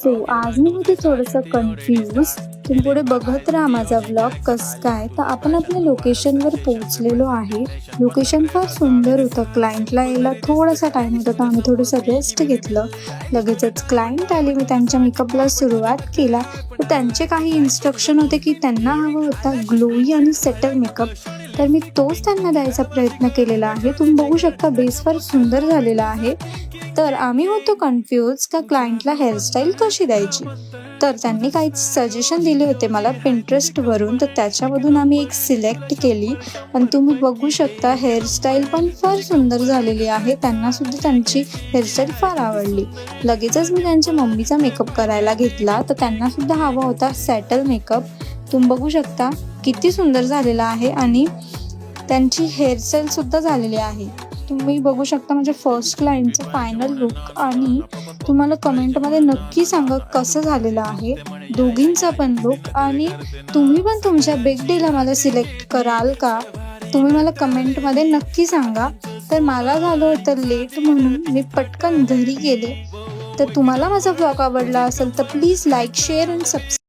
So आज मी होते थोडंसं कन्फ्यूज. तुम्ही पुढे बघत राहा माझा व्लॉग कसं काय. तर आपण आपल्या लोकेशनवर पोहोचलेलो आहे. लोकेशन फार सुंदर होतं. क्लायंटला यायला थोडासा टाईम होता तर आम्ही थोडंसं रेस्ट घेतलं. लगेचच क्लायंट आले. मी त्यांच्या मेकअपला सुरुवात केला. तर त्यांचे काही इन्स्ट्रक्शन होते की त्यांना हवं होता ग्लोई आणि सेटल मेकअप. तर मी तोच त्यांना द्यायचा प्रयत्न केलेला आहे. तुम्ही बघू शकता बेस फार सुंदर झालेला आहे. तर आम्ही होतो कन्फ्यूज का क्लायंटला हेअरस्टाईल कशी द्यायची. तर त्यांनी काही सजेशन दिले होते मला Pinterestवरून. तर त्याच्यामधून आम्ही एक सिलेक्ट केली आणि तुम्ही बघू शकता हेअरस्टाईल पण फार सुंदर झालेली आहे. त्यांनासुद्धा त्यांची हेअरस्टाईल फार आवडली. लगेचच मी त्यांच्या मम्मीचा मेकअप करायला घेतला. तर त्यांनासुद्धा हवा होता सेटल मेकअप. तुम्ही बघू शकता किती सुंदर झालेला आहे आणि त्यांची हेअरस्टाईलसुद्धा झालेली आहे. तुम्ही बघू शकता म्हणजे फर्स्ट क्लायंटचं फायनल लुक. आणि तुम्हाला कमेंटमध्ये नक्की सांगा कसं झालेलं आहे दोघींचा पण लुक. आणि तुम्ही पण तुमच्या बिग डेला मला सिलेक्ट कराल का, तुम्ही मला कमेंटमध्ये नक्की सांगा. तर मला झालं होतं लेट म्हणून मी पटकन घरी गेले. तर तुम्हाला माझा व्लॉग आवडला असेल तर please like share and subscribe.